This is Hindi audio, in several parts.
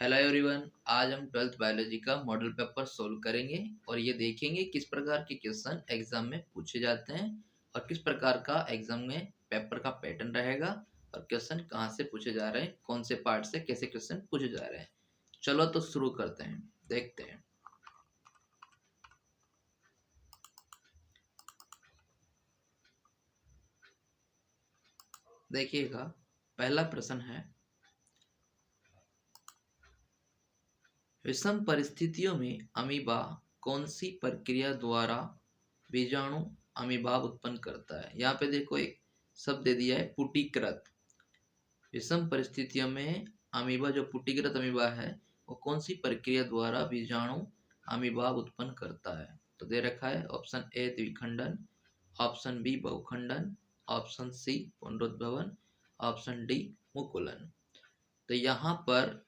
Hello everyone. आज हम 12th बायोलॉजी का मॉडल पेपर सोल्व करेंगे और ये देखेंगे किस प्रकार के क्वेश्चन एग्जाम में पूछे जाते हैं और किस प्रकार का एग्जाम में पेपर का पैटर्न रहेगा और क्वेश्चन कहाँ से पूछे जा रहे हैं, कौन से पार्ट से कैसे क्वेश्चन पूछे जा रहे हैं। चलो तो शुरू करते हैं, देखते हैं। देखिएगा, पहला प्रश्न है, विषम परिस्थितियों में अमीबा कौन सी प्रक्रिया द्वारा बीजाणु अमीबा उत्पन्न करता है। यहाँ पे देखो एक शब्द दे दिया है, पुटीकृत। विषम परिस्थितियों में अमीबा, जो पुटीकृत अमीबा है, वो कौन सी प्रक्रिया द्वारा बीजाणु अमीबा उत्पन्न करता है। तो दे रखा है ऑप्शन ए द्विखंडन, ऑप्शन बी बहुखंडन, ऑप्शन सी पुनरुद्भवन, ऑप्शन डी मुकुलन। तो यहाँ पर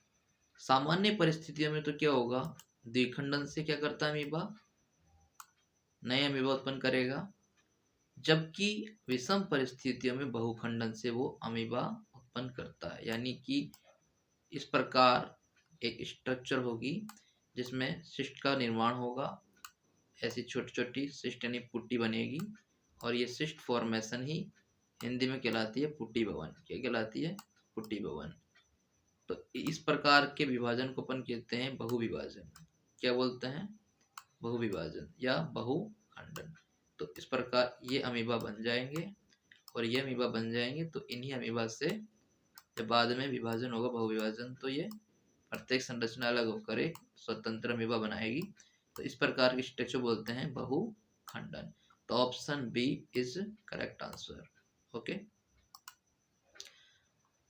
सामान्य परिस्थितियों में तो क्या होगा, द्विखंडन से क्या करता है अमीबा, नए अमीबा उत्पन्न करेगा, जबकि विषम परिस्थितियों में बहुखंडन से वो अमीबा उत्पन्न करता है। यानी कि इस प्रकार एक स्ट्रक्चर होगी जिसमें सिस्ट का निर्माण होगा, ऐसी छोटी छोटी सिस्ट यानी पुट्टी बनेगी और ये सिस्ट फॉर्मेशन ही हिंदी में कहलाती है पुट्टी भवन। क्या कहलाती है? पुट्टी भवन। तो इस प्रकार के विभाजन को अपन कहते हैं बहुविभाजन। क्या बोलते हैं? बहुविभाजन या बहुखंडन। तो इस प्रकार ये अमीबा बन जाएंगे और ये अमीबा बन जाएंगे। तो इन्हीं अमीबा से जब बाद में विभाजन होगा, बहुविभाजन, तो ये प्रत्येक संरचना अलग होकर एक स्वतंत्र अमीबा बनाएगी। तो इस प्रकार के स्ट्रक्चर बोलते हैं बहुखंडन। तो option B is correct answer. Okay,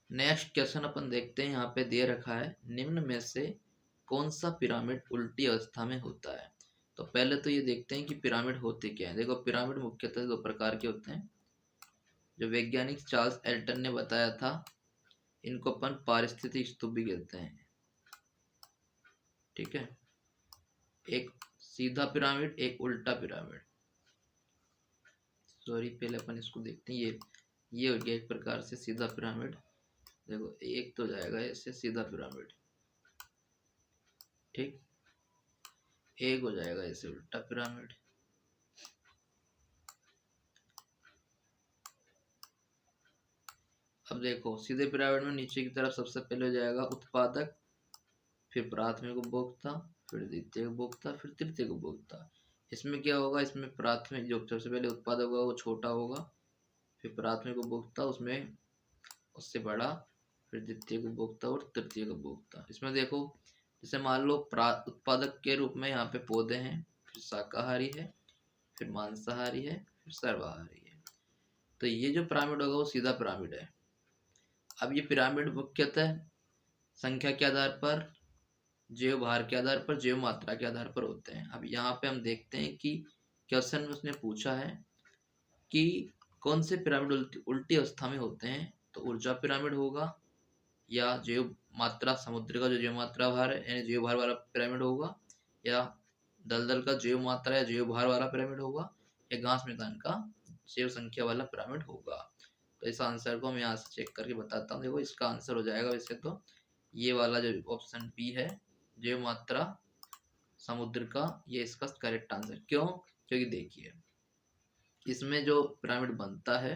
next question अपन देखते हैं। यहाँ पे दे रखा है, निम्न में से कौन सा पिरामिड उल्टी अवस्था में होता है। तो पहले तो ये देखते हैं कि पिरामिड होते क्या है। देखो, पिरामिड मुख्यतः दो प्रकार के होते हैं, जो वैज्ञानिक चार्ल्स एल्टन ने बताया था। इनको अपन पारिस्थितिक स्तूप भी कहते हैं। ठीक है, एक सीधा पिरामिड, एक उल्टा पिरामिड। सॉरी, पहले अपन इसको देखते हैं। ये हो गया एक प्रकार से सीधा पिरामिड। देखो, एक तो जाएगा ऐसे सीधा पिरामिड, ठीक। एक हो जाएगा ऐसे उल्टा पिरामिड। अब देखो, सीधे पिरामिड में नीचे की तरफ सबसे पहले हो जाएगा उत्पादक, फिर प्राथमिक उपभोक्ता, फिर द्वितीय उपभोक्ता, फिर तृतीय उपभोक्ता। इसमें क्या होगा, इसमें प्राथमिक जो सबसे पहले उत्पादक होगा वो छोटा होगा, फिर प्राथमिक उपभोक्ता उसमें उससे बड़ा, फिर द्वितीय उपभोक्ता और तृतीय उपभोक्ता। इसमें देखो, जैसे मान लो उत्पादक के रूप में यहाँ पे पौधे हैं, फिर शाकाहारी है, फिर मांसाहारी है, फिर सर्वाहारी है। तो ये जो पिरामिड होगा वो सीधा पिरामिड है। अब ये पिरामिड मुख्यतः संख्या के आधार पर, जैव भार के आधार पर, जैव मात्रा के आधार पर होते हैं। अब यहाँ पे हम देखते हैं कि क्वेश्चन में उसने पूछा है कि कौन से पिरामिड उल्टी अवस्था में होते हैं। तो ऊर्जा पिरामिड होगा, या जैव मात्रा समुद्र का जो जैव मात्रा भार है यानी जैव भार वाला पिरामिड होगा, या दलदल का जैव मात्रा या जैव भार वाला पिरामिड होगा, या घास मैदान का जैव संख्या वाला पिरामिड होगा। तो इस आंसर को मैं यहाँ से चेक करके बताता हूँ। देखो, इसका आंसर हो जाएगा वैसे तो ये वाला जो ऑप्शन बी है, जैव मात्रा समुद्र का, ये इसका करेक्ट आंसर। क्यों? क्योंकि देखिए, इसमें जो पिरामिड बनता है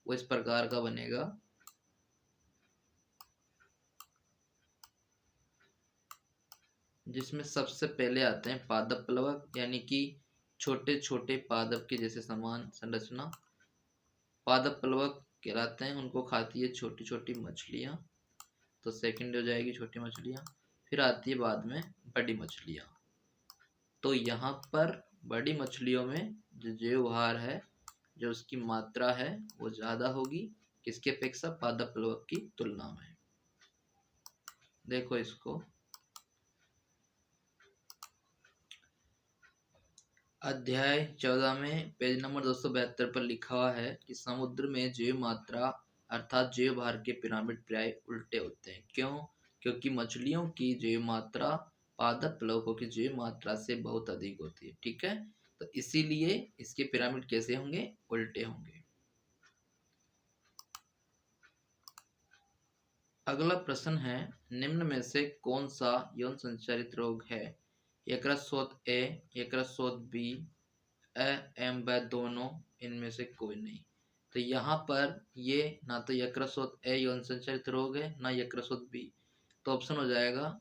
वो इस प्रकार का बनेगा, जिसमें सबसे पहले आते हैं पादप प्लवक, यानी कि छोटे छोटे पादप के जैसे समान संरचना पादप प्लवक कहलाते हैं। उनको खाती है छोटी छोटी मछलियाँ। तो सेकंड हो जाएगी छोटी मछलियाँ। फिर आती है बाद में बड़ी मछलियाँ। तो यहाँ पर बड़ी मछलियों में जो जैव भार है, जो उसकी मात्रा है, वो ज़्यादा होगी किसके अपेक्षा, पादप प्लवक की तुलना में। देखो इसको, अध्याय 14 में पेज नंबर 272 पर लिखा हुआ है कि समुद्र में जैव मात्रा अर्थात जैव भार के पिरामिड प्राय उल्टे होते हैं। क्यों? क्योंकि मछलियों की जैव मात्रा पादप प्लवकों की जैव मात्रा से बहुत अधिक होती है। ठीक है, तो इसीलिए इसके पिरामिड कैसे होंगे, उल्टे होंगे। अगला प्रश्न है, निम्न में से कौन सा यौन संचारित रोग है? यकृत ए, यकृत बी, एम व दोनों, इनमें से कोई नहीं। तो यहाँ पर ये ना तो यकृत ए यौन संचारित रोग है, ना यकृत बी। तो ऑप्शन हो जाएगा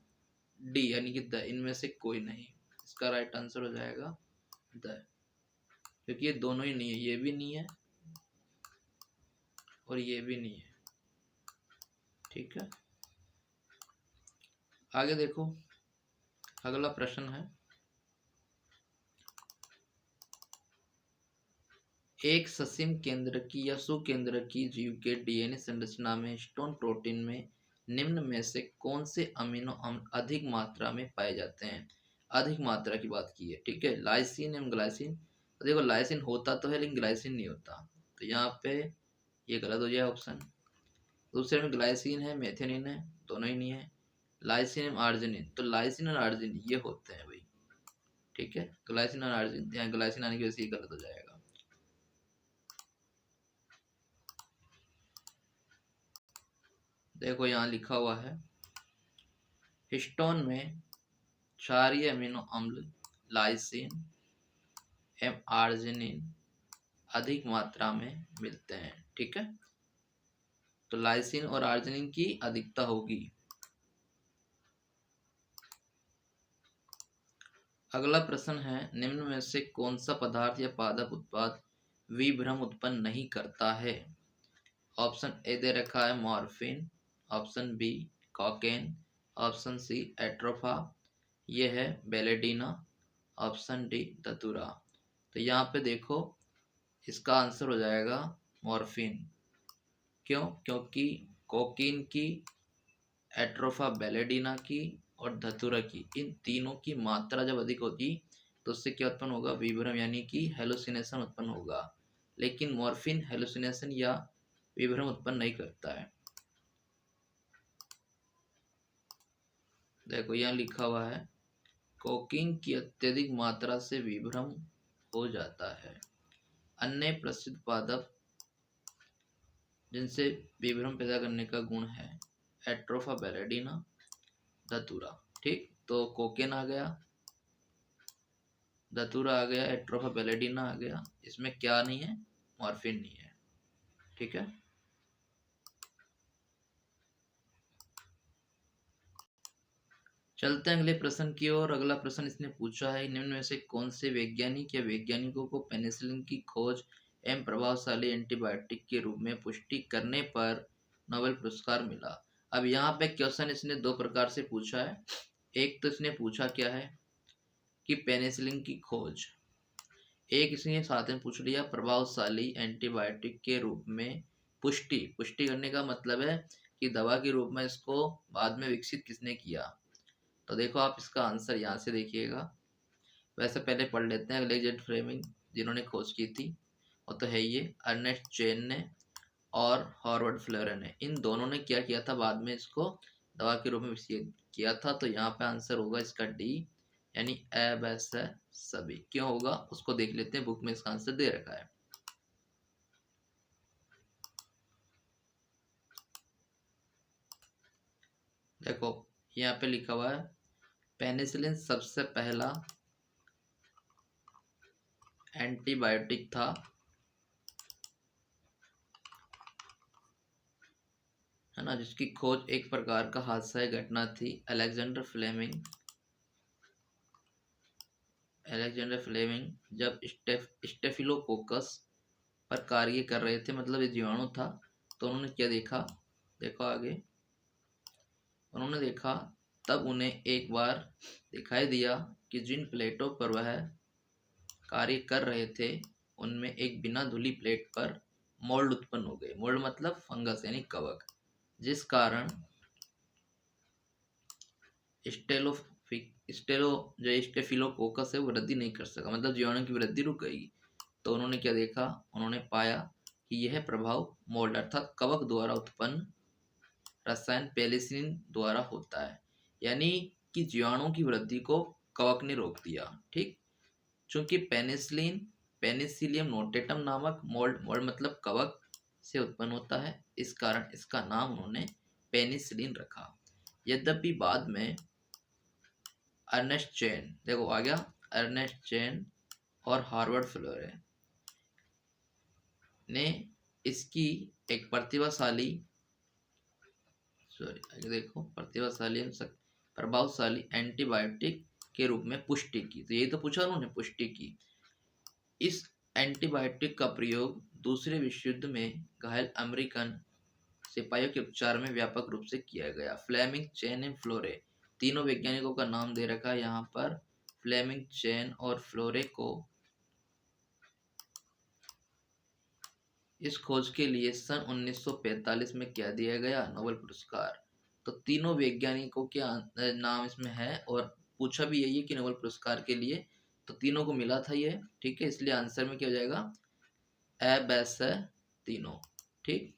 डी, यानी कि द, इनमें से कोई नहीं। इसका राइट आंसर हो जाएगा द, क्योंकि ये दोनों ही नहीं है, ये भी नहीं है और ये भी नहीं है। ठीक है, आगे देखो। अगला प्रश्न है, एक ससीम केंद्र की या सुकेंद्र की जीव के डीएनए संरचना में हिस्टोन प्रोटीन में निम्न में से कौन से अमीनो अम्ल अधिक मात्रा में पाए जाते हैं? अधिक मात्रा की बात की है, ठीक है। लाइसिन एवं ग्लाइसिन। तो देखो, लाइसिन होता तो है लेकिन ग्लाइसिन नहीं होता, तो यहाँ पे ये गलत हो जाए ऑप्शन। दूसरे में ग्लाइसिन है, मेथियोनिन है, दोनों ही नहीं है। लाइसिन एवं आर्जिनिन, तो लाइसिन और आर्जिनिन ये होते हैं भाई, ठीक है। ग्लाइसिन और आर्जिनिन, यहाँ ग्लाइसिन आने की वजह से ये गलत हो जाएगा। देखो यहाँ लिखा हुआ है, हिस्टोन में क्षारीय अमीनो अम्ल लाइसिन एवं आर्जिनिन अधिक मात्रा में मिलते हैं, ठीक है। तो लाइसिन और आर्जिनिन की अधिकता होगी। अगला प्रश्न है, निम्न में से कौन सा पदार्थ या पादप उत्पाद विभ्रम उत्पन्न नहीं करता है? ऑप्शन ए दे रखा है morphine, option B cocaine, option C atropa, ये है बेलेडीना, ऑप्शन डी धतूरा। तो यहाँ पे देखो, इसका आंसर हो जाएगा मॉर्फिन। क्यों? क्योंकि कोकीन की, एट्रोफा बेलेडीना की और धतूरा की, इन तीनों की मात्रा जब अधिक होगी तो उससे क्या उत्पन्न होगा? विभ्रम, यानी कि हेलुसिनेशन उत्पन्न होगा। लेकिन मॉर्फिन हेलुसिनेशन या विभ्रम उत्पन्न नहीं करता है। देखो यहाँ लिखा हुआ है, कोकीन की अत्यधिक मात्रा से विभ्रम हो जाता है। अन्य प्रसिद्ध पादप जिनसे विभ्रम पैदा करने का गुण है, एट्रोफा बेलेडीना, धतूरा। ठीक, तो कोकेन आ गया, धतूरा आ गया, एट्रोफा बेलेडीना आ गया। इसमें क्या नहीं है? मॉर्फिन नहीं है, ठीक है। चलते हैं अगले प्रश्न की ओर। अगला प्रश्न इसने पूछा है, निम्न में से कौन से वैज्ञानिक या वैज्ञानिकों को पेनिसिलिन की खोज एवं प्रभावशाली एंटीबायोटिक के रूप में पुष्टि करने पर नोबेल पुरस्कार मिला? अब यहाँ पे क्वेश्चन इसने दो प्रकार से पूछा है। एक तो इसने पूछा क्या है कि पेनिसिलिन की खोज, एक इसने साथ में पूछ लिया प्रभावशाली एंटीबायोटिक के रूप में पुष्टि। पुष्टि करने का मतलब है कि दवा के रूप में इसको बाद में विकसित किसने किया। तो देखो आप इसका आंसर यहाँ से देखिएगा। वैसे पहले पढ़ लेते हैं, अलेक्जेंडर फ्लेमिंग जिन्होंने खोज की थी, और तो है ये अर्नेस्ट चेन ने और हॉवर्ड फ्लेवर ने, इन दोनों ने क्या किया था, बाद में इसको दवा के रूप में विकसित किया था। तो यहाँ पे आंसर होगा इसका डी, यानी ए बस है सभी। क्यों होगा उसको देख लेते हैं, बुक में इसका आंसर दे रखा है। देखो यहाँ पे लिखा हुआ है, पेनिसिलिन सबसे पहला एंटीबायोटिक था है ना, जिसकी खोज एक प्रकार का हादसा घटना थी। अलेक्जेंडर फ्लेमिंग जब स्टेफिलोकोकस पर कार्य कर रहे थे, मतलब ये जीवाणु था, तो उन्होंने क्या देखा, देखो आगे, उन्होंने देखा, तब उन्हें एक बार दिखाई दिया कि जिन प्लेटों पर वह कार्य कर रहे थे उनमें एक बिना धुली प्लेट पर मोल्ड उत्पन्न हो गए। मोल्ड मतलब फंगस यानी कवक, जिस कारण स्टेफिलोकोकस है वो वृद्धि नहीं कर सका, मतलब जीवाणु की वृद्धि रुक गई। तो उन्होंने क्या देखा, उन्होंने पाया कि यह प्रभाव मोल्ड अर्थात कवक द्वारा उत्पन्न रसायन पेनिसिलिन द्वारा होता है, यानी कि जीवाणु की वृद्धि को कवक ने रोक दिया। ठीक, चूंकि पेनिसिलिन पेनिसिलियम नोटेटम नामक मोल्ड मतलब कवक से उत्पन्न होता है, इस कारण इसका नाम उन्होंने पेनिसिलिन रखा। यद्यपि बाद में अर्नेस्ट चेन, देखो आ गया, अर्नेस्ट चेन और हार्वर्ड फ्लोरे ने इसकी एक प्रतिभाशाली प्रभावशाली एंटीबायोटिक के रूप में पुष्टि की। तो यही तो पूछा उन्होंने, पुष्टि की। इस एंटीबायोटिक का प्रयोग दूसरे विश्व युद्ध में घायल अमेरिकन सिपाहियों के उपचार में व्यापक रूप से किया गया। फ्लेमिंग, चेन एंड फ्लोरे, तीनों वैज्ञानिकों का नाम दे रखा है यहाँ पर। फ्लेमिंग, चेन और फ्लोरे को इस खोज के लिए सन 1945 में क्या दिया गया, नोबेल पुरस्कार। तो तीनों वैज्ञानिकों के नाम इसमें है और पूछा भी यही है कि नोबेल पुरस्कार के लिए, तो तीनों को मिला था ये, ठीक है। इसलिए आंसर में क्या हो जाएगा, ए बैस है तीनों, ठीक।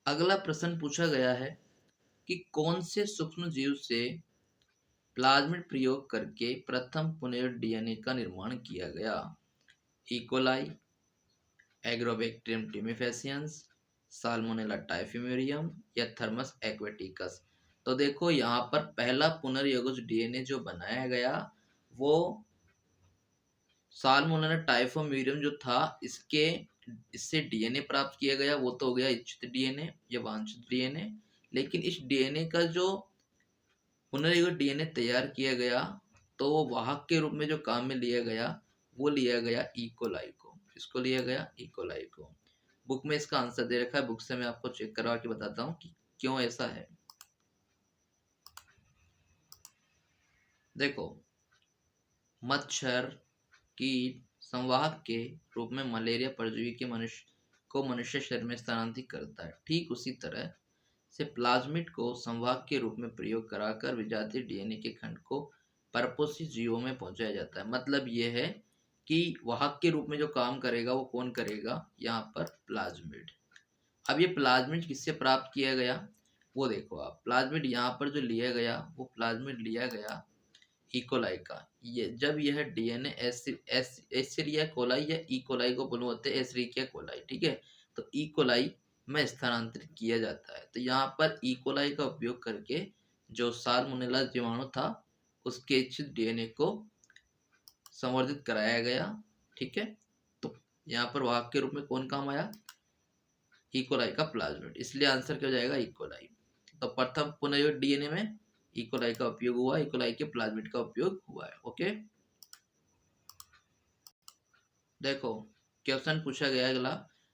अगला प्रश्न पूछा गया है कि कौन से सूक्ष्म जीव से प्लाज्मिड प्रयोग करके प्रथम पुनः डीएनए का निर्माण किया गया। इकोलाई, एग्रोबैक्टीरियम टिमिफेसियंस, साल्मोनेला टाइफिमेरियम या थर्मस एक्वेटिकस। तो देखो यहाँ पर पहला पुनर्योगज डीएनए जो बनाया गया वो साल्मोनेला टाइफिमेरियम जो था, इससे डीएनए प्राप्त किया गया, वो तो हो गया इच्छित डीएनए या वांछित डीएनए। लेकिन इस डीएनए का जो पुनर्योगज डीएनए तैयार किया गया तो वो वाहक के रूप में जो काम में लिया गया वो लिया गया इकोलाई को। इसको लिया गया इकोलाई को। बुक में इसका आंसर दे रखा है, बुक से मैं आपको चेक करवा के बताता हूँ कि क्यों ऐसा है। देखो, मच्छर, कीट संवाहक के रूप में मलेरिया परजीवी के मनुष्य शरीर में स्थानांतरित करता है। ठीक उसी तरह से प्लाज्मिड को संवाहक के रूप में प्रयोग कराकर विजातीय डीएनए के खंड को परपोषी जीवों में पहुंचाया जाता है। मतलब यह है कि वाहक के रूप में जो काम करेगा वो कौन करेगा, यहाँ पर प्लाज्मिड। अब ये प्लाज्मिड किससे प्राप्त किया गया वो देखो आप। प्लाज्मिड यहाँ पर जो लिया गया वो प्लाज्मिड लिया गया इकोलाई का। ये जब यह डीएनए एस्चेरिचिया कोलाई या इकोलाई को बोलते होते हैं, एस्चेरिचिया कोलाई, ठीक है। तो इकोलाई में स्थानांतरित किया जाता है। तो यहाँ पर इकोलाई का उपयोग करके जो साल्मोनेला जीवाणु था उसके इच्छित डीएनए को संवर्धित कराया गया, ठीक है। तो यहाँ पर वाहक के रूप में कौन काम आया, इकोलाई का प्लाज्मिड। इसलिए आंसर क्या हो जाएगा, इकोलाई। तो प्रथम पुनर्योजित डीएनए में इकोलाई का उपयोग हुआ, इकोलाई के प्लाज्मिड का उपयोग हुआ है। ओके, देखो क्वेश्चन पूछा गया अगला,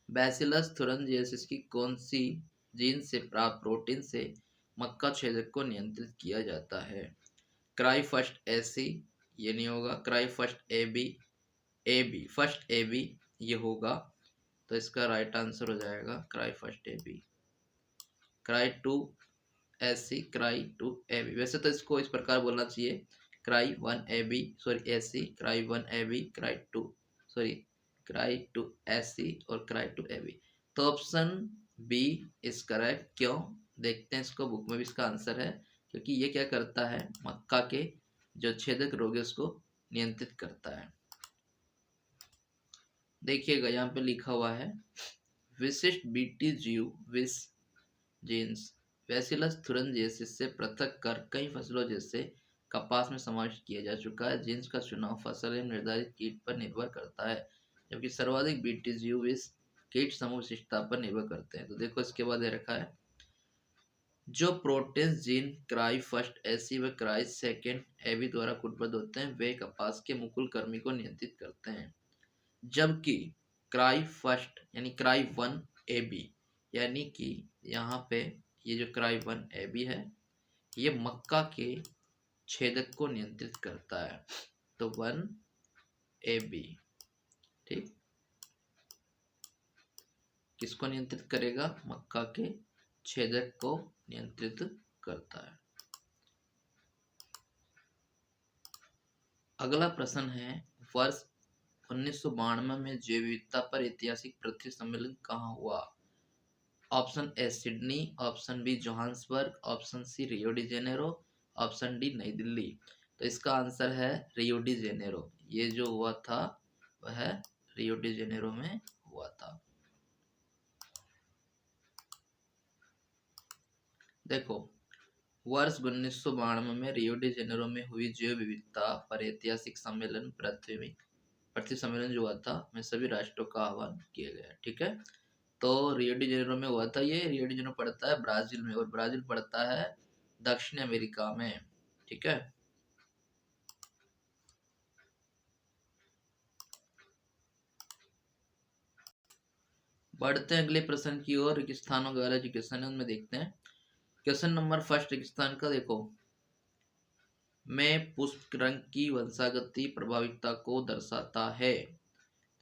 बैसिलस थुरिनजेंसिस की कौन सी जीन से प्राप्त प्रोटीन से मक्का छेदक को नियंत्रित किया जाता है। क्राई फर्स्ट एसी, ये नहीं होगा। क्राई फर्स्ट एबी फर्स्ट एबी ये होगा। तो इसका राइट आंसर हो जाएगा क्राई फर्स्ट एबी। क्राई टू एसी, क्राई टू एबी। वैसे तो इसको इस प्रकार बोलना चाहिए, क्राई वन एबी सॉरी एसी, क्राई वन एबी, क्राई टू एसी और क्राई टू एबी। तो ऑप्शन बी इज करेक्ट। क्यों, देखते हैं इसको, बुक में भी इसका आंसर है। क्योंकि ये क्या करता है, मक्का के जो छेदक रोग है उसको नियंत्रित करता है। देखिएगा यहाँ पे लिखा हुआ है, विशिष्ट बीटी जीव विष जीन्स बैसिलस थुरिनजेंसिस से पृथक कर कई फसलों जैसे कपास में समाविष्ट किया जा चुका है। जीन्स का चुनाव फसल एवं निर्धारित कीट पर निर्भर करता है, जबकि सर्वाधिक बीटी जीव विष कीट समूह विशिष्टता पर निर्भर करते हैं। तो देखो इसके बाद दे रखा है, जो protein gene cry first AC व क्राई सेकेंड एबी द्वारा कुटबद्ध होते हैं वे कपास के मुकुल कर्मी को नियंत्रित करते हैं। जबकि क्राई फर्स्ट यानी क्राई वन एबी यानी कि यहाँ पे ये जो क्राई वन एबी है ये मक्का के छेदक को नियंत्रित करता है। तो वन एबी, ठीक, किसको नियंत्रित करेगा, मक्का के छेदक को नियंत्रित करता है। अगला प्रश्न है, वर्ष 1992 में जैव विविधता पर ऐतिहासिक पृथ्वी सम्मेलन कहाँ हुआ। Option A Sydney, option B Johannesburg, option C Rio de Janeiro, option D New Delhi. तो इसका आंसर है रियो डी जेनेरो। ये जो हुआ था वह रियो डी जेनेरो में हुआ था। देखो, वर्ष 1992 में रियो डी जेनेरो में हुई जैव विविधता पर ऐतिहासिक सम्मेलन पृथ्वी सम्मेलन जो हुआ था में सभी राष्ट्रों का आह्वान किया गया। ठीक है, तो रियो डी जेनेरो में हुआ था ये। रियो डी जेनेरो पड़ता है ब्राजील में और ब्राजील पड़ता है दक्षिण अमेरिका में। ठीक है, बढ़ते हैं अगले प्रश्न की ओर। रेगिस्तानों का अलग क्वेश्चन है, उनमें देखते हैं। क्वेश्चन नंबर फर्स्ट रेगिस्तान का देखो, में पुष्प रंग की वंशागति प्रभाविता को दर्शाता है।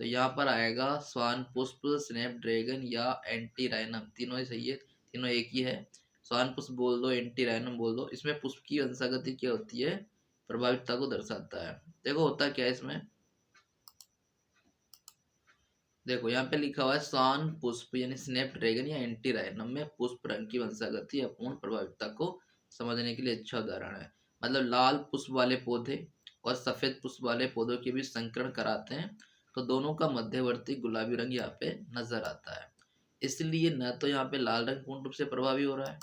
तो यहाँ पर आएगा स्वान पुष्प, स्नैपड्रैगन या एंटीराइनम। तीनों ही सही है, तीनों एक ही है। स्वान पुष्प बोल दो, एंटीराइनम बोल दो, इसमें पुष्प की वंशागति क्या होती है, प्रभाविता को दर्शाता है। देखो होता क्या है इसमें, देखो यहाँ पे लिखा हुआ है स्वान पुष्प यानी स्नैपड्रैगन या एंटीराइनम में पुष्प रंग की वंशागति अपूर्ण प्रभाविता को समझने के लिए अच्छा उदाहरण है। मतलब लाल पुष्प वाले पौधे और सफेद पुष्प वाले पौधों के बीच संकरण कराते हैं तो दोनों का मध्यवर्ती गुलाबी रंग यहाँ पे नजर आता है। इसलिए न तो यहाँ पे लाल रंग पूर्ण रूप से प्रभावी हो रहा है,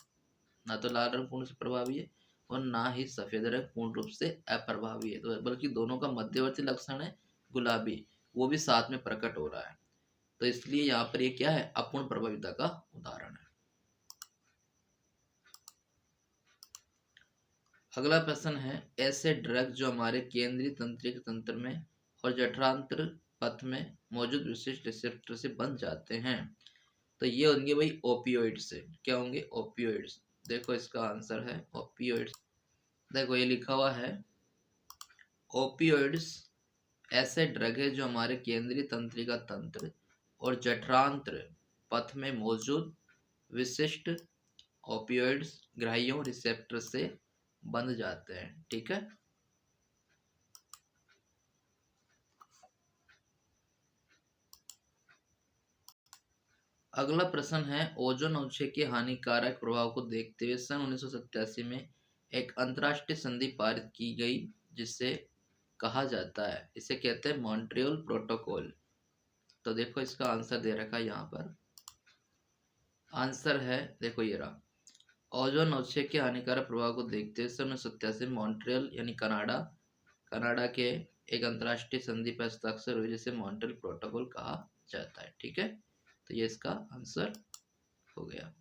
ना तो लाल रंग पूर्ण रूप से प्रभावी है और ना ही सफेद रंग पूर्ण रूप से अप्रभावी है, तो बल्कि दोनों का मध्यवर्ती लक्षण है गुलाबी, वो भी साथ में प्रकट हो रहा है। तो इसलिए यहाँ पर ये क्या है, अपूर्ण प्रभाविता का उदाहरण है। अगला प्रश्न है, ऐसे ड्रग जो हमारे केंद्रीय तंत्रिका तंत्र में और जठरांत्र पथ में मौजूद विशिष्ट रिसेप्टर से बंध जाते हैं। तो ये होंगे भाई ओपियोइड्स से। क्या होंगे, ओपियोइड्स। देखो इसका आंसर है ओपियोइड्स। देखो ये लिखा हुआ है ओपियोइड्स ऐसे ड्रग है जो हमारे केंद्रीय तंत्रिका तंत्र और जठरांत्र पथ में मौजूद विशिष्ट ओपियोइड्स ग्राहियों रिसेप्टर से बंध जाते हैं। ठीक है, अगला प्रश्न है, ओजोन अवक्षय के हानिकारक प्रभाव को देखते हुए सन 1987 में एक अंतरराष्ट्रीय संधि पारित की गई जिसे कहा जाता है, इसे कहते हैं मॉन्ट्रियल प्रोटोकॉल। तो देखो इसका आंसर दे रखा है यहाँ पर। आंसर है देखो ये रहा, ओजोन अवक्षय के हानिकारक प्रभाव को देखते हुए सन 1987 मॉन्ट्रियल यानी कनाडा के एक अंतरराष्ट्रीय संधि पर हस्ताक्षर हुए जिसे मॉन्ट्रियल प्रोटोकॉल कहा जाता है। ठीक है, तो ये इसका आंसर हो गया।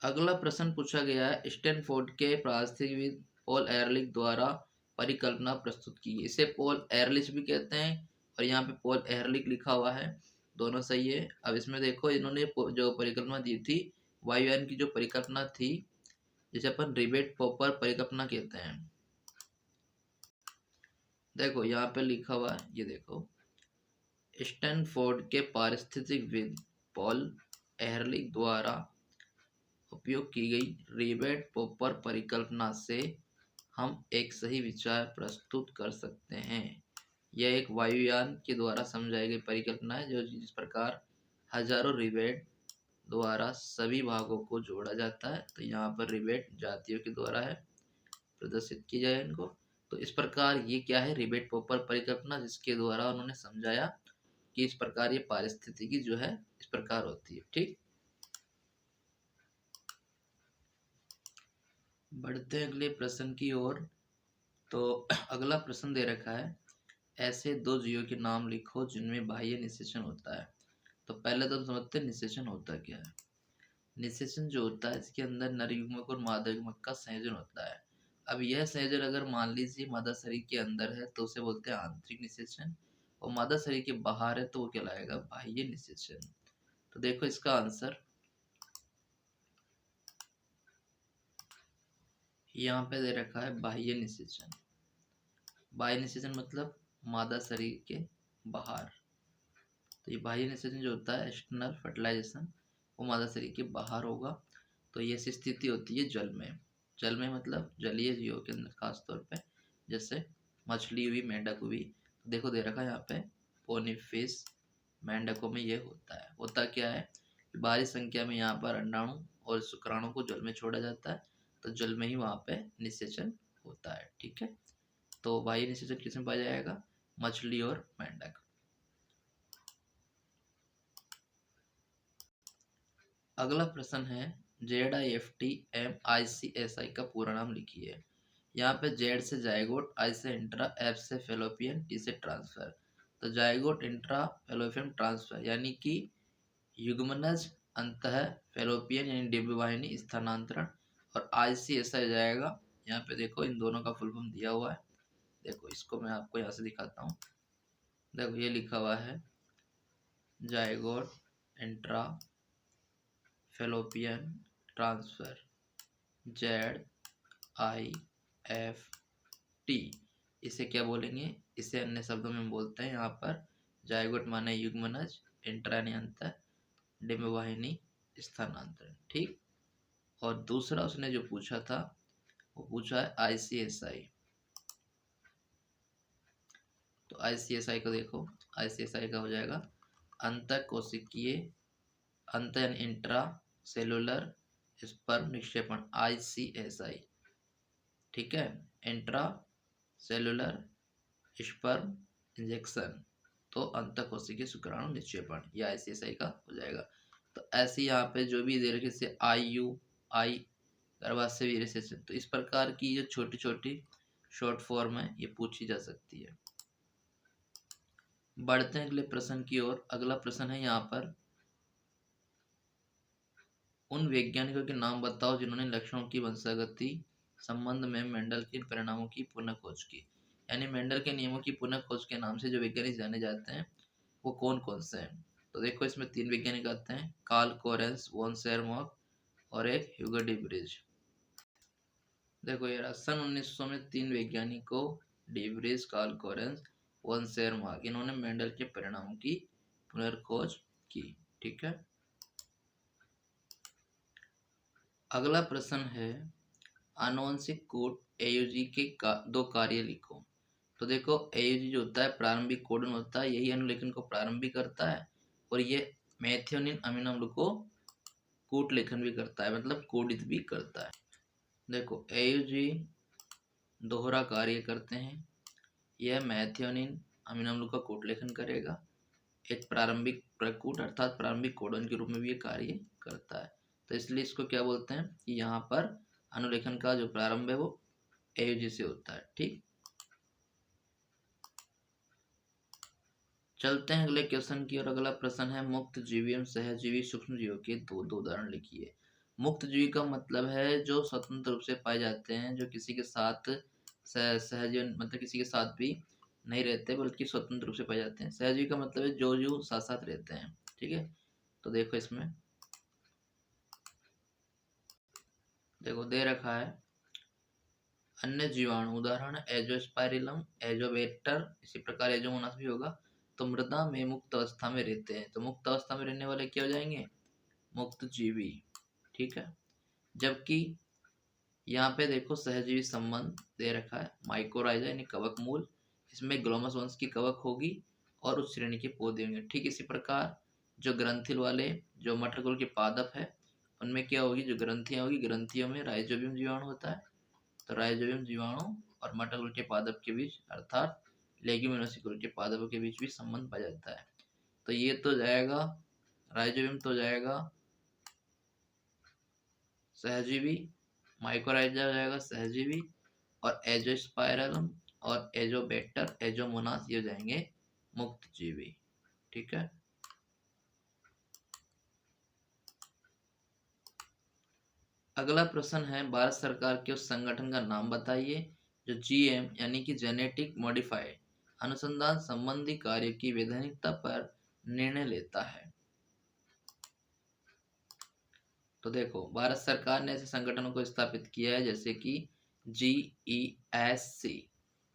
अगला प्रश्न पूछा गया है, स्टैनफोर्ड के पारिस्थितिकविद पॉल एहरलिच द्वारा परिकल्पना प्रस्तुत की। इसे पॉल एहरलिच भी कहते हैं और यहाँ पे पॉल एहरलिच लिखा हुआ है, दोनों सही है। अब इसमें देखो इन्होंने जो परिकल्पना दी थी, वायुयान की जो परिकल्पना थी जिसे अपन रिबेट पॉपर परिकल्पना कहते हैं। देखो यहाँ पे लिखा हुआ है, ये देखो, स्टैनफोर्ड के पारिस्थितिकविद पॉल एहरलिच द्वारा उपयोग की गई रिबेट पॉपर परिकल्पना से हम एक सही विचार प्रस्तुत कर सकते हैं। यह एक वायुयान के द्वारा समझाई गई परिकल्पना है जो जिस प्रकार हजारों रिबेट द्वारा सभी भागों को जोड़ा जाता है। तो यहाँ पर रिबेट जातियों के द्वारा है, प्रदर्शित की जाए इनको। तो इस प्रकार ये क्या है, रिबेट पॉपर परिकल्पना, जिसके द्वारा उन्होंने समझाया कि इस प्रकार ये पारिस्थितिकी जो है इस प्रकार होती है। ठीक, बढ़ते हैं अगले प्रश्न की ओर। तो अगला प्रश्न दे रखा है, ऐसे दो जीवों के नाम लिखो जिनमें बाह्य निषेचन होता है। तो पहले तो हम समझते हैं निषेचन होता क्या है। निषेचन जो होता है इसके अंदर नर युग्मक और मादा युग्मक का संयोजन होता है। अब यह संयोजन अगर मान लीजिए मादा शरीर के अंदर है तो उसे बोलते हैं आंतरिक निषेचन, और मादा शरीर के बाहर है तो वो कहलाएगा बाह्य निषेचन। तो देखो इसका आंसर यहाँ पे दे रखा है बाह्य निषेचन। बाह्य निषेचन मतलब मादा शरीर के बाहर। तो ये बाह्य निषेचन जो होता है एक्सटर्नल फर्टिलाइजेशन, वो मादा शरीर के बाहर होगा। तो ये स्थिति होती है जल में। जल में मतलब जलीय जीवों के अंदर खास तौर पे, जैसे मछली हुई, मेंढक हुई। देखो दे रखा है यहाँ पे पोनीफिश, मेंढकों में ये होता है। होता क्या है, भारी संख्या में यहाँ पर अंडाणु और शुक्राणु को जल में छोड़ा जाता है, तो जल में ही वहाँ पे निषेचन होता है। ठीक है, तो बाह्य निषेचन किसमें पाया जाएगा, मछली और मेंढक। अगला प्रश्न है ZIFT-MICSI का पूरा नाम लिखिए। यहाँ पे जेड से जायगोट, आई से इंट्रा, एफ से फेलोपियन, टी से ट्रांसफर। तो जायगोट इंट्रा फेलोपियन ट्रांसफर यानी कि युग्मनज अंतः फेलोपियन यानी डिम्बवाहिनी स्थानांतरण, और ICSI जाएगा। यहाँ पे देखो इन दोनों का फुल फॉर्म दिया हुआ है। देखो इसको मैं आपको यहाँ से दिखाता हूँ। देखो ये लिखा हुआ है zygote intra fallopian transfer ZIFT। इसे क्या बोलेंगे, इसे अन्य शब्दों में बोलते हैं यहाँ पर जायगोट माने युग्मनज, इंट्रा यानी अंतः, डिम्बवाहिनी स्थानांतरण। ठीक। और दूसरा उसने जो पूछा था वो पूछा है ICSI। तो ICSI को देखो, ICSI का हो जाएगा अंतः कोशिकीय, अंत यानी इंट्रा सेलुलर स्पर्म निक्षेपण, ICSI। ठीक है, इंट्रा सेलुलर स्पर्म इंजेक्शन, तो अंत कोशिकीय शुक्राणु निक्षेपण, यह ICSI का हो जाएगा। तो ऐसे यहाँ पे जो भी दे रखे से IUI गर्भाशय वीर्य सेचन, तो इस प्रकार की जो छोटी छोटी शॉर्ट फॉर्म है ये पूछी जा सकती है। बढ़ते हैं अगले प्रश्न की ओर। अगला प्रश्न है यहाँ पर, उन वैज्ञानिकों के नाम बताओ जिन्होंने लक्षणों की वंशागति संबंध में मेंडल के परिणामों की पुनः खोज की। यानी मेंडल के नियमों की पुनः खोज के नाम से जो वैज्ञानिक जाने जाते हैं वो कौन कौन से हैं। तो देखो इसमें 3 वैज्ञानिक आते हैं, कार्ल कोरेंस, वॉन सेरमॉक और एक ह्यूगो डी ब्रिज। देखो यार सन 1900 में 3 वैज्ञानिकों de Vries, Carl Correns, von Tschermak, इन्होंने मेंडल के परिणामों की पुनर्खोज की। ठीक है। अगला प्रश्न है, आनुवंशिक कोड AUG के 2 कार्य लिखो। तो देखो AUG जो होता है प्रारंभिक कोडन होता है, यही अनुलेखन को प्रारंभिक करता है, और ये मेथियोनिन अमीनो अम्ल को कूट लेखन भी करता है, मतलब कोडित भी करता है। देखो AUG दोहरा कार्य करते हैं, यह मेथियोनिन अमीनो अम्ल का कूट लेखन करेगा, एक प्रारंभिक प्रकूट अर्थात प्रारंभिक कोडन के रूप में भी ये कार्य करता है। तो इसलिए इसको क्या बोलते हैं कि यहाँ पर अनुलेखन का जो प्रारंभ है वो AUG से होता है। ठीक। चलते हैं अगले क्वेश्चन की और। अगला प्रश्न है, मुक्त जीवी एवं सहजीवी सूक्ष्म जीवों के दो उदाहरण लिखिए। मुक्त जीवी का मतलब है जो स्वतंत्र रूप से पाए जाते हैं, जो किसी के साथ सहजीवन मतलब किसी के साथ भी नहीं रहते बल्कि स्वतंत्र रूप से पाए जाते हैं। सहजीवी का मतलब है जो जीव साथ साथ रहते हैं। ठीक है। तो देखो इसमें देखो दे रखा है अन्य जीवाणु, उदाहरण एजोस्पाइरिलम, एजोबैक्टर, इसी प्रकार एजोमोनास भी होगा। तो मृदा में मुक्त अवस्था में रहते हैं, तो मुक्त अवस्था में रहने वाले क्या हो जाएंगे, मुक्त जीवी। ठीक है। जबकि यहाँ पे देखो सहजीवी संबंध दे रखा है, माइकोराइजा यानी कवक मूल, इसमें ग्लोमस वंश की कवक होगी और उस श्रेणी के पौधे होंगे। ठीक इसी प्रकार जो ग्रंथिल वाले जो मटरकुल के पादप है उनमें क्या होगी, जो ग्रंथियां होगी, ग्रंथियों में राइजोबियम जीवाणु होता है। तो राइजोबियम जीवाणु और मटरकुल के पादप के बीच अर्थात लेग्यूमिनोसी के पादपों के बीच भी संबंध पाया जाता है। तो ये तो जाएगा राइजोबियम, तो जाएगा सहजीवी, माइकोराइजा जाएगा सहजीवी, और एजोस्पाइरलम और एजोबैक्टर, एजोमोनास ये जाएंगे मुक्त जीवी। ठीक है। अगला प्रश्न है, भारत सरकार के उस संगठन का नाम बताइए जो GM यानी कि जेनेटिक मॉडिफाइड अनुसंधान संबंधी कार्य की वैधानिकता पर निर्णय लेता है। तो देखो भारत सरकार ने ऐसे संगठनों को स्थापित किया है जैसे कि GESC,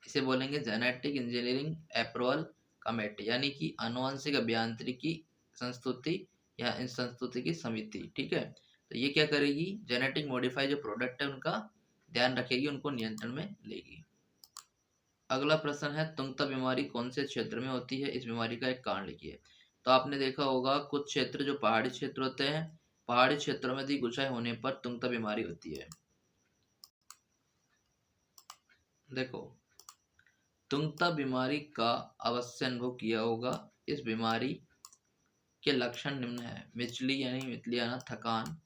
इसे बोलेंगे जेनेटिक इंजीनियरिंग अप्रूवल कमेटी, यानी कि आनुवंशिक अभियांत्रिकी संस्तुति या इन संस्तुति की समिति। ठीक है। तो ये क्या करेगी, जेनेटिक मॉडिफाई जो प्रोडक्ट है उनका ध्यान रखेगी, उनको नियंत्रण में लेगी। अगला प्रश्न है, तुंगता बीमारी कौन से क्षेत्र में होती है, इस बीमारी का एक कारण लिखिए। तो आपने देखा होगा कुछ क्षेत्र जो पहाड़ी क्षेत्र होते हैं, पहाड़ी क्षेत्रों में अधिक ऊंचाई होने पर तुंगता बीमारी होती है। देखो तुंगता बीमारी का अवश्य अनुभव किया होगा। इस बीमारी के लक्षण निम्न है। मिचली यानी मितलियाना, थकान,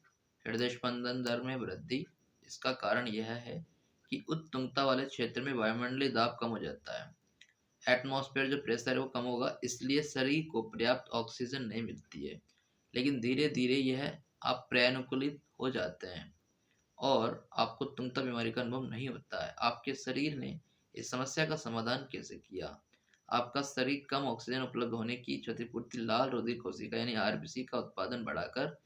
हृदय स्पंदन दर में वृद्धि। इसका कारण यह है कि उच्च तुंगता वाले क्षेत्र में वायुमंडलीय दाब कम हो जाता है, एटमॉस्फेयर जो प्रेशर है वो कम होगा, इसलिए शरीर को पर्याप्त ऑक्सीजन नहीं मिलती है। लेकिन धीरे धीरे यह आप प्रयानुकूलित हो जाते हैं और आपको तुंगता बीमारी का अनुभव नहीं होता है। आपके शरीर ने इस समस्या का समाधान कैसे किया? आपका शरीर कम ऑक्सीजन उपलब्ध होने की क्षतिपूर्ति लाल रुधिर कोशिका यानी आरबीसी का उत्पादन बढ़ाकर,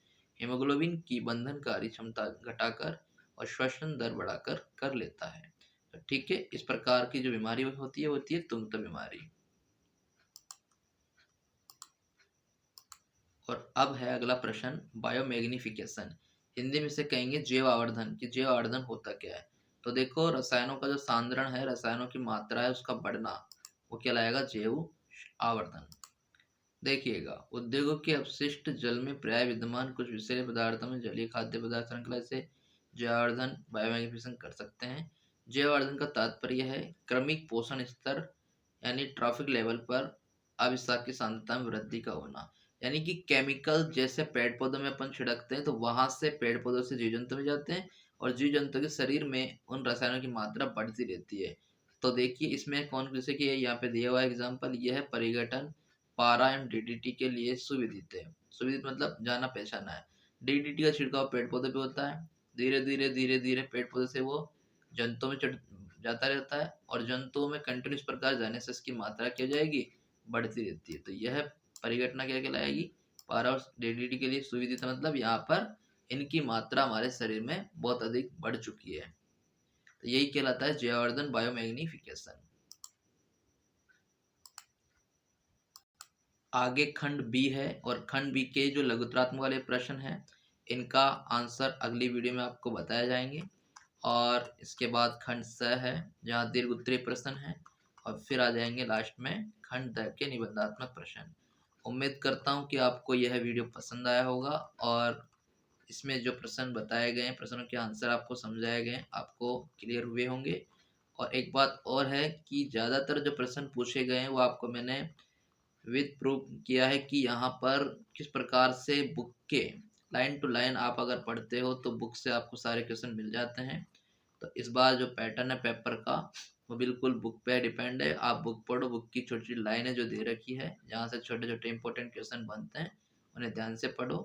हेमोग्लोबिन की बंधनकारी क्षमता घटाकर और श्वसन दर बढ़ाकर कर लेता है। तो ठीक है, इस प्रकार की जो बीमारी होती है तुंगता बीमारी। और अब है अगला प्रश्न, बायोमैग्निफिकेशन। हिंदी में से कहेंगे जैव आवर्धन, कि जैव आवर्धन होता क्या है। तो देखो, रसायनों का जो सांद्रण है, रसायनों की मात्रा है उसका बढ़ना, वो कहलाएगा जैव आवर्धन। देखिएगा, उद्योगों के अपशिष्ट जल में प्राय विद्यमान कुछ विषैले पदार्थों में जलीय खाद्य पदार्थ श्रृंखला से जैव आवर्धन बायोमैग्निफिकेशन कर सकते हैं। जैव आवर्धन का तात्पर्य है क्रमिक पोषण स्तर यानी ट्रॉफिक लेवल पर अविषाक्त की सांद्रता में वृद्धि का होना। यानी कि केमिकल जैसे पेड़ पौधों में अपन छिड़कते हैं तो वहां से पेड़ पौधों से जीव जंतु में जाते हैं और जीव जंतु के शरीर में उन रसायनों की मात्रा बढ़ती रहती है। तो देखिए इसमें कौन, जैसे कि यहाँ पे दिया हुआ एग्जाम्पल, यह है परिघटन पारा एंड डीडीटी के लिए सुविदित है। सुविदित मतलब जाना पहचाना है। डीडीटी का छिड़काव पेड़ पौधे पे होता है, धीरे धीरे पेड़ पौधे से वो जंतुओं में चढ़ जाता रहता है और जंतुओं में कंटिन्यूस प्रकार जाने से इसकी मात्रा क्या हो जाएगी, बढ़ती रहती है। तो यह परिघटना क्या कहलाएगी, पारा और डीडीटी के लिए सुविदित मतलब यहाँ पर इनकी मात्रा हमारे शरीर में बहुत अधिक बढ़ चुकी है। तो यही कहलाता है जैवावर्धन बायोमैग्निफिकेशन। आगे खंड बी है और खंड बी के जो लघुत्रात्मक वाले प्रश्न हैं इनका आंसर अगली वीडियो में आपको बताया जाएंगे। और इसके बाद खंड स है जहाँ दीर्घ उत्तरीय प्रश्न है और फिर आ जाएंगे लास्ट में खंड द के निबंधात्मक प्रश्न। उम्मीद करता हूँ कि आपको यह वीडियो पसंद आया होगा और इसमें जो प्रश्न बताए गए हैं, प्रश्नों के आंसर आपको समझाए गए, आपको क्लियर हुए होंगे। और एक बात और है कि ज़्यादातर जो प्रश्न पूछे गए हैं वो आपको मैंने विद प्रूफ किया है कि यहाँ पर किस प्रकार से बुक के लाइन टू लाइन आप अगर पढ़ते हो तो बुक से आपको सारे क्वेश्चन मिल जाते हैं। तो इस बार जो पैटर्न है पेपर का वो बिल्कुल बुक पे डिपेंड है। आप बुक पढ़ो, बुक की छोटी छोटी लाइनें जो दे रखी है जहाँ से छोटे छोटे इंपॉर्टेंट क्वेश्चन बनते हैं उन्हें ध्यान से पढ़ो।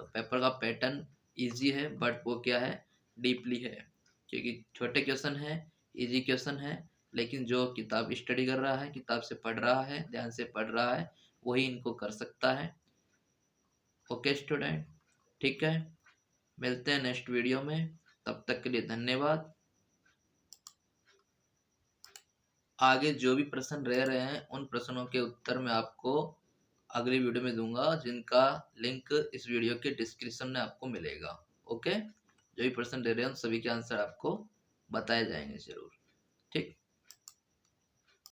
तो पेपर का पैटर्न ईजी है बट वो क्या है, डीपली है, क्योंकि छोटे क्वेश्चन है, ईजी क्वेश्चन है, लेकिन जो किताब स्टडी कर रहा है, किताब से पढ़ रहा है, ध्यान से पढ़ रहा है, वही इनको कर सकता है। ओके स्टूडेंट, ठीक है, मिलते हैं नेक्स्ट वीडियो में, तब तक के लिए धन्यवाद। आगे जो भी प्रश्न रह रहे हैं उन प्रश्नों के उत्तर मैं आपको अगली वीडियो में दूंगा, जिनका लिंक इस वीडियो के डिस्क्रिप्शन में आपको मिलेगा। ओके, जो भी प्रश्न रह रहे हैं उन सभी के आंसर आपको बताए जाएंगे जरूर। ठीक।